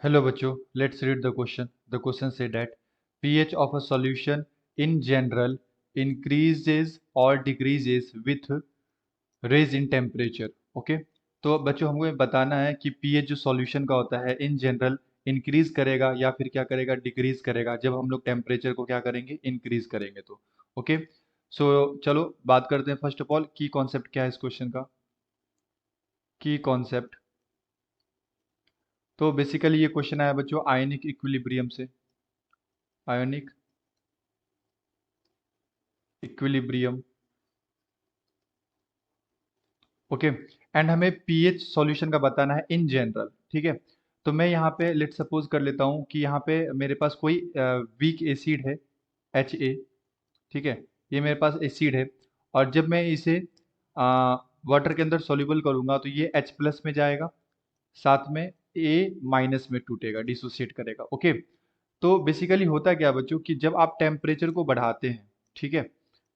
Hello बच्चों, let's read the question. The question said that pH of a solution in general increases or decreases with raise in temperature. Okay? तो बच्चों हमको ये बताना है कि pH जो सॉल्यूशन का होता है इन जनरल इंक्रीज करेगा या फिर क्या करेगा डिक्रीज करेगा जब हम लोग टेम्परेचर को क्या करेंगे इंक्रीज करेंगे तो ओके सो चलो बात करते हैं फर्स्ट ऑफ ऑल की कॉन्सेप्ट क्या है इस क्वेश्चन का की कॉन्सेप्ट। तो बेसिकली ये क्वेश्चन आया बच्चों आयनिक इक्विलिब्रियम से। आयनिक इक्विलिब्रियम ओके एंड हमें पीएच सॉल्यूशन का बताना है इन जनरल। ठीक है, तो मैं यहाँ पे लेट सपोज कर लेता हूँ कि यहाँ पे मेरे पास कोई वीक एसिड है एच ए। ठीक है, ये मेरे पास एसिड है और जब मैं इसे वाटर के अंदर सॉल्युबल करूँगा तो ये एच प्लस में जाएगा, साथ में ए माइनस में टूटेगा डिसोसिएट करेगा। ओके, तो बेसिकली होता क्या बच्चों कि जब आप टेम्परेचर को बढ़ाते हैं, ठीक है,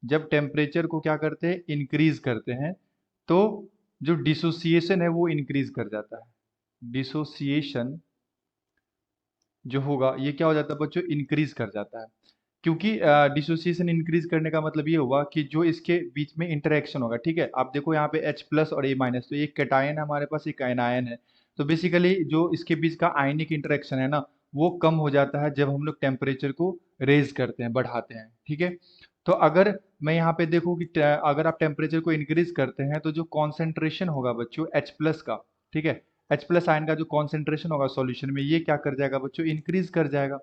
जब टेम्परेचर को क्या करते हैं इंक्रीज करते हैं तो जो डिसोसिएशन है वो इंक्रीज कर जाता है। डिसोसिएशन जो होगा ये क्या हो जाता है बच्चों इंक्रीज कर जाता है, क्योंकि डिसोसिएशन इंक्रीज करने का मतलब ये हुआ कि जो इसके बीच में इंटरेक्शन होगा। ठीक है, आप देखो यहाँ पे H प्लस और A माइनस, तो एक कैटायन है हमारे पास, एक एनायन है। तो बेसिकली जो इसके बीच का आयनिक इंटरेक्शन है ना वो कम हो जाता है जब हम लोग टेम्परेचर को रेज करते हैं बढ़ाते हैं। ठीक है, तो अगर मैं यहाँ पे देखूँ कि अगर आप टेम्परेचर को इंक्रीज करते हैं तो जो कॉन्सेंट्रेशन होगा बच्चों H प्लस का, ठीक है, H प्लस आयन का जो कॉन्सेंट्रेशन होगा सॉल्यूशन में ये क्या कर जाएगा बच्चों इंक्रीज कर जाएगा।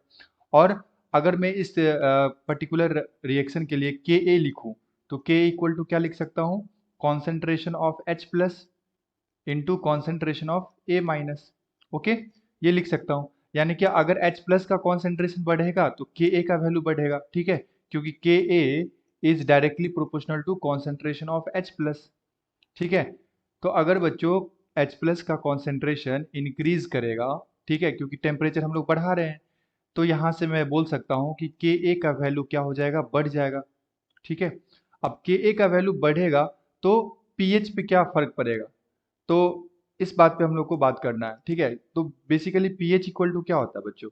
और अगर मैं इस पर्टिकुलर रिएक्शन के लिए के ए लिखूं तो के इक्वल टू क्या लिख सकता हूं concentration of H plus into concentration of A minus. Okay, ये लिख सकता हूँ, यानी कि अगर H प्लस का कॉन्सेंट्रेशन बढ़ेगा तो के ए का वैल्यू बढ़ेगा। ठीक है, क्योंकि K A is directly proportional to concentration of H plus. ठीक है, तो अगर बच्चों H प्लस का कॉन्सेंट्रेशन इंक्रीज करेगा, ठीक है, क्योंकि टेम्परेचर हम लोग बढ़ा रहे हैं, तो यहाँ से मैं बोल सकता हूँ कि के ए का वैल्यू क्या हो जाएगा बढ़ जाएगा। ठीक है, अब के ए का वैल्यू बढ़ेगा तो पीएच पे क्या फर्क पड़ेगा, तो इस बात पे हम लोग को बात करना है। ठीक है, तो बेसिकली पीएच इक्वल टू क्या होता है बच्चों,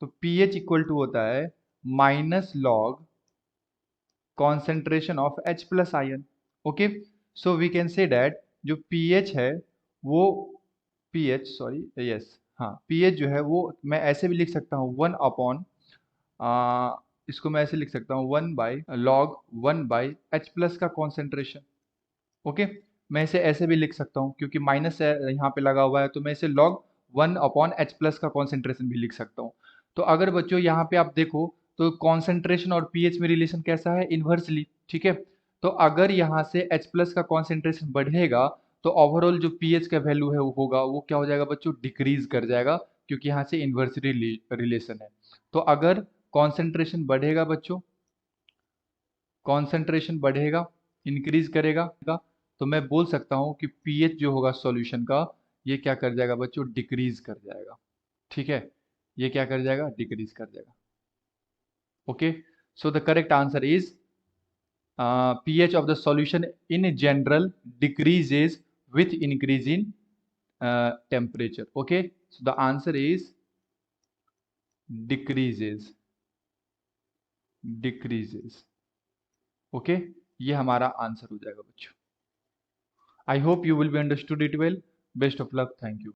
तो पीएच इक्वल टू होता है minus log concentration of H plus ion. Okay, so we can say that जो पीएच है वो पीएच सॉरी यस हाँ पीएच जो है वो मैं ऐसे भी लिख सकता हूँ वन अपॉन इसको मैं ऐसे लिख सकता हूँ one by log one by H plus का कॉन्सेंट्रेशन। ओके, मैं इसे ऐसे भी लिख सकता हूँ क्योंकि माइनस यहाँ पे लगा हुआ है तो मैं इसे log one upon H plus का कॉन्सेंट्रेशन भी लिख सकता हूँ। तो अगर बच्चों यहाँ पे आप देखो तो कॉन्सेंट्रेशन और पीएच में रिलेशन कैसा है इन्वर्सली। ठीक है, तो अगर यहाँ से एच प्लस का कॉन्सेंट्रेशन बढ़ेगा तो ओवरऑल जो पीएच का वैल्यू है वो होगा वो क्या हो जाएगा बच्चों डिक्रीज कर जाएगा, क्योंकि यहाँ से इन्वर्सली रिलेशन है। तो अगर कॉन्सेंट्रेशन बढ़ेगा बच्चों, कॉन्सेंट्रेशन बढ़ेगा इंक्रीज करेगा, तो मैं बोल सकता हूँ कि पीएच जो होगा सॉल्यूशन का ये क्या कर जाएगा बच्चों डिक्रीज कर जाएगा। ठीक है, ये क्या कर जाएगा डिक्रीज कर जाएगा। Okay, so the correct answer is pH of the solution in general decreases with increase in temperature. Okay, so the answer is decreases, decreases. Okay, ये हमारा आंसर हो जाएगा बच्चों। I hope you will be understood it well. Best of luck, thank you.